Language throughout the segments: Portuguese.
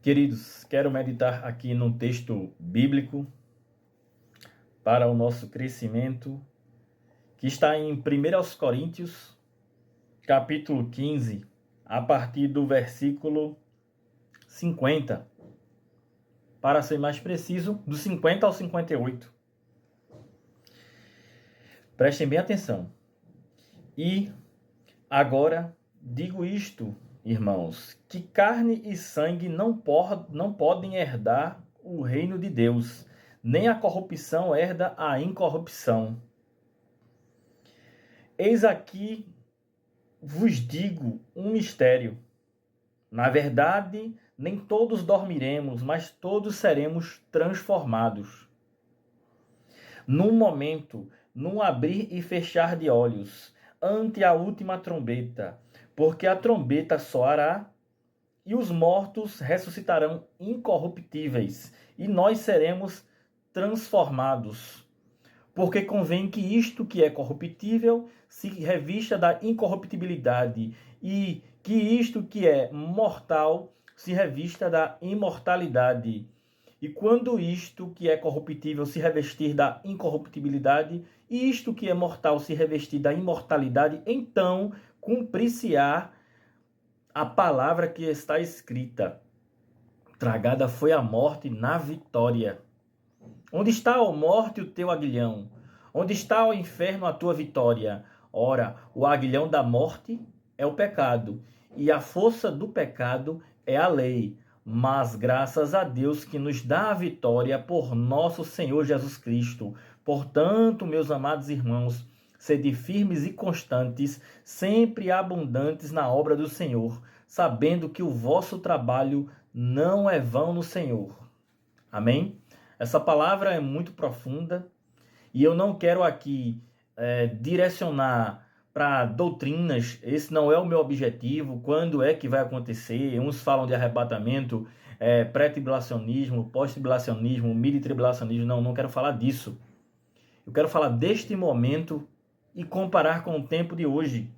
Queridos, quero meditar aqui num texto bíblico para o nosso crescimento, que está em 1 Coríntios, capítulo 15, a partir do versículo 50. Para ser mais preciso, do 50 ao 58. Prestem bem atenção. E agora digo isto, irmãos, que carne e sangue não podem herdar o reino de Deus, nem a corrupção herda a incorrupção. Eis aqui vos digo um mistério. Na verdade, nem todos dormiremos, mas todos seremos transformados. Num momento, num abrir e fechar de olhos, ante a última trombeta, porque a trombeta soará e os mortos ressuscitarão incorruptíveis, e nós seremos transformados. Porque convém que isto que é corruptível se revista da incorruptibilidade, e que isto que é mortal se revista da imortalidade. E quando isto que é corruptível se revestir da incorruptibilidade, e isto que é mortal se revestir da imortalidade, então cumprir-se-á a palavra que está escrita: tragada foi a morte na vitória. Onde está, ó morte, o teu aguilhão? Onde está, ó inferno, a tua vitória? Ora, o aguilhão da morte é o pecado, e a força do pecado é a lei. Mas graças a Deus que nos dá a vitória por nosso Senhor Jesus Cristo. Portanto, meus amados irmãos, sede firmes e constantes, sempre abundantes na obra do Senhor, sabendo que o vosso trabalho não é vão no Senhor. Amém? Essa palavra é muito profunda e eu não quero aqui direcionar para doutrinas. Esse não é o meu objetivo. Quando é que vai acontecer? Uns falam de arrebatamento, pré-tribulacionismo, pós-tribulacionismo, midi-tribulacionismo. Não quero falar disso. Eu quero falar deste momento e comparar com o tempo de hoje.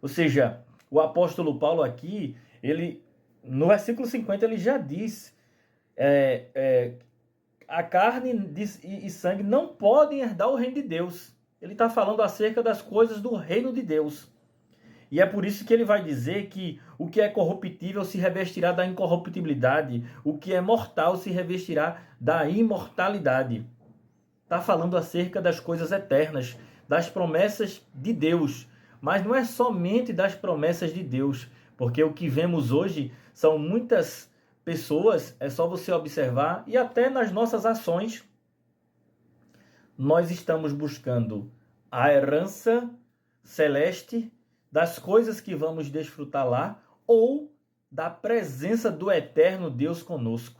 Ou seja, o apóstolo Paulo aqui, no versículo 50, ele já diz: a carne e sangue não podem herdar o reino de Deus. Ele está falando acerca das coisas do reino de Deus. E é por isso que ele vai dizer que o que é corruptível se revestirá da incorruptibilidade, o que é mortal se revestirá da imortalidade. Está falando acerca das coisas eternas, das promessas de Deus. Mas não é somente das promessas de Deus, porque o que vemos hoje são muitas pessoas, é só você observar, e até nas nossas ações, nós estamos buscando a herança celeste das coisas que vamos desfrutar lá, ou da presença do eterno Deus conosco.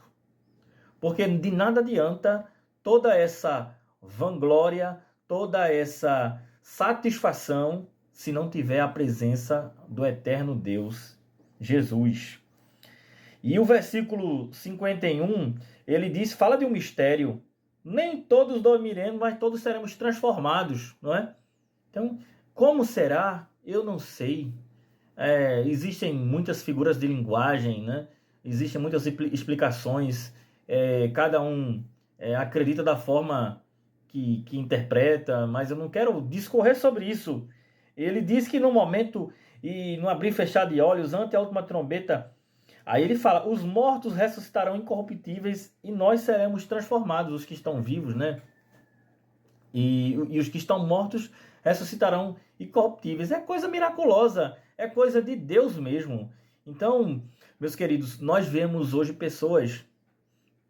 Porque de nada adianta toda essa vanglória, toda essa satisfação, se não tiver a presença do eterno Deus, Jesus. E o versículo 51, ele diz, fala de um mistério. Nem todos dormiremos, mas todos seremos transformados, não é? Então, como será? Eu não sei. Existem muitas figuras de linguagem, né? Existem muitas explicações. Cada um acredita da forma que interpreta, mas eu não quero discorrer sobre isso. Ele diz que no momento, e no abrir e fechar de olhos, ante a última trombeta, aí ele fala, os mortos ressuscitarão incorruptíveis e nós seremos transformados, os que estão vivos, né? E os que estão mortos ressuscitarão incorruptíveis. É coisa miraculosa, é coisa de Deus mesmo. Então, meus queridos, nós vemos hoje pessoas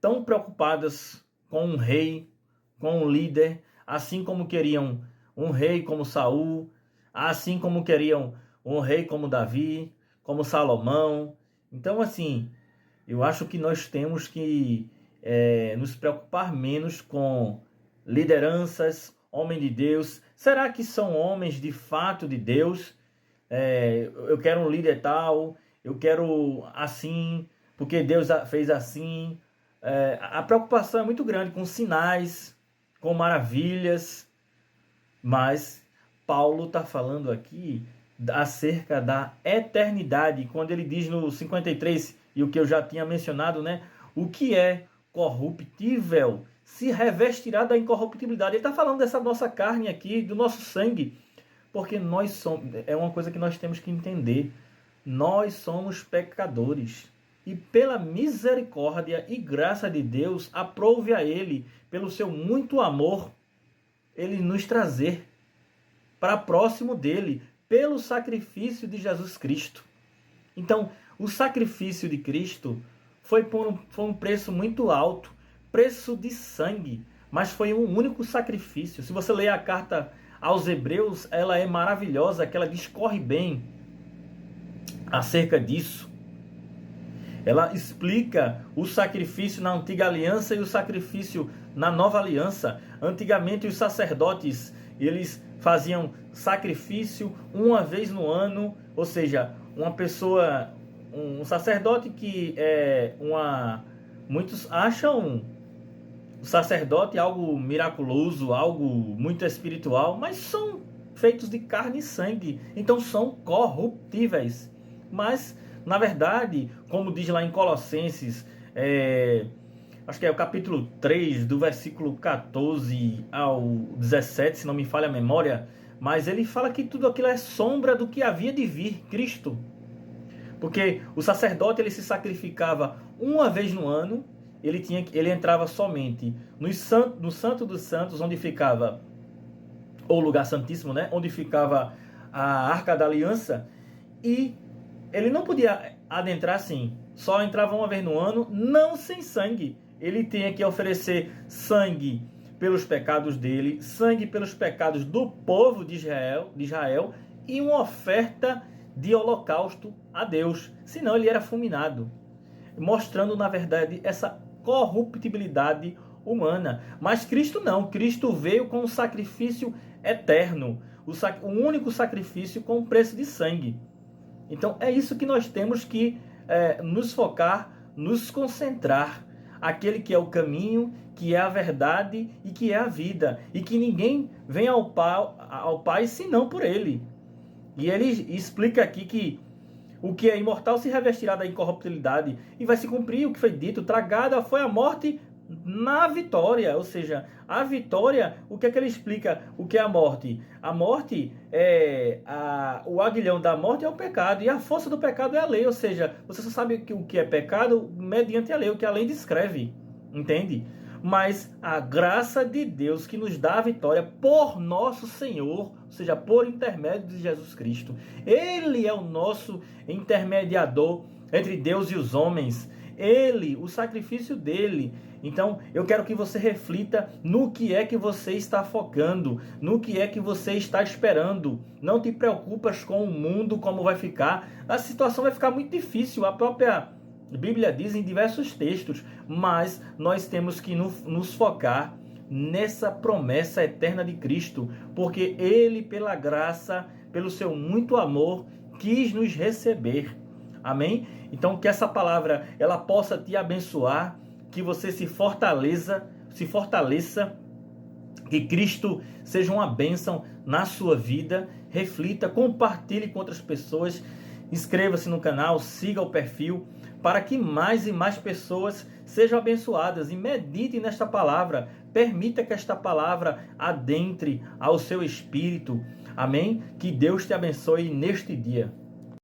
tão preocupadas com um rei, com um líder, assim como queriam um rei como Saul, assim como queriam um rei como Davi, como Salomão. Então, assim, eu acho que nós temos que nos preocupar menos com lideranças, homens de Deus. Será que são homens de fato de Deus? Eu quero um líder tal, eu quero assim, porque Deus fez assim. A preocupação é muito grande com sinais, com maravilhas, mas Paulo está falando aqui acerca da eternidade, quando ele diz no 53, e o que eu já tinha mencionado, né? O que é corruptível se revestirá da incorruptibilidade. Ele está falando dessa nossa carne aqui, do nosso sangue, porque nós somos, é uma coisa que nós temos que entender. Nós somos pecadores. E pela misericórdia e graça de Deus, aprove a Ele, pelo seu muito amor, Ele nos trazer para próximo dele, pelo sacrifício de Jesus Cristo. Então, o sacrifício de Cristo foi um preço muito alto, preço de sangue, mas foi um único sacrifício. Se você ler a carta aos Hebreus, ela é maravilhosa, que ela discorre bem acerca disso. Ela explica o sacrifício na antiga aliança e o sacrifício na nova aliança. Antigamente os sacerdotes, eles faziam sacrifício uma vez no ano, ou seja, uma pessoa, um sacerdote que é muitos acham o sacerdote algo miraculoso, algo muito espiritual, mas são feitos de carne e sangue, então são corruptíveis. Mas, na verdade, como diz lá em Colossenses, acho que é o capítulo 3, do versículo 14 ao 17, se não me falha a memória, mas ele fala que tudo aquilo é sombra do que havia de vir, Cristo. Porque o sacerdote ele se sacrificava uma vez no ano, ele entrava somente no Santo dos Santos, onde ficava, ou lugar santíssimo, né? Onde ficava a Arca da Aliança, e ele não podia adentrar assim, só entrava uma vez no ano, não sem sangue. Ele tinha que oferecer sangue pelos pecados dele, sangue pelos pecados do povo de Israel e uma oferta de holocausto a Deus. Senão ele era fulminado, mostrando, na verdade, essa corruptibilidade humana. Mas Cristo não. Cristo veio com um sacrifício eterno, o único sacrifício com preço de sangue. Então é isso que nós temos que nos focar, nos concentrar. Aquele que é o caminho, que é a verdade e que é a vida. E que ninguém vem ao Pai senão por Ele. E ele explica aqui que o que é imortal se revestirá da incorruptibilidade. E vai se cumprir o que foi dito. Tragada foi a morte na vitória. Ou seja, a vitória, o que é que ele explica? O que é a morte? A morte o aguilhão da morte é o pecado. E a força do pecado é a lei. Ou seja, você só sabe o que é pecado mediante a lei, o que a lei descreve. Entende? Mas a graça de Deus que nos dá a vitória por nosso Senhor, ou seja, por intermédio de Jesus Cristo. Ele é o nosso intermediador entre Deus e os homens. Ele, o sacrifício dele. Então, eu quero que você reflita no que é que você está focando, no que é que você está esperando. Não te preocupas com o mundo, como vai ficar. A situação vai ficar muito difícil. A própria Bíblia diz em diversos textos, mas nós temos que nos focar nessa promessa eterna de Cristo, porque Ele, pela graça, pelo seu muito amor, quis nos receber. Amém? Então que essa palavra ela possa te abençoar, que você se fortaleça, que Cristo seja uma bênção na sua vida. Reflita, compartilhe com outras pessoas, inscreva-se no canal, siga o perfil, para que mais e mais pessoas sejam abençoadas e medite nesta palavra. Permita que esta palavra adentre ao seu espírito. Amém? Que Deus te abençoe neste dia.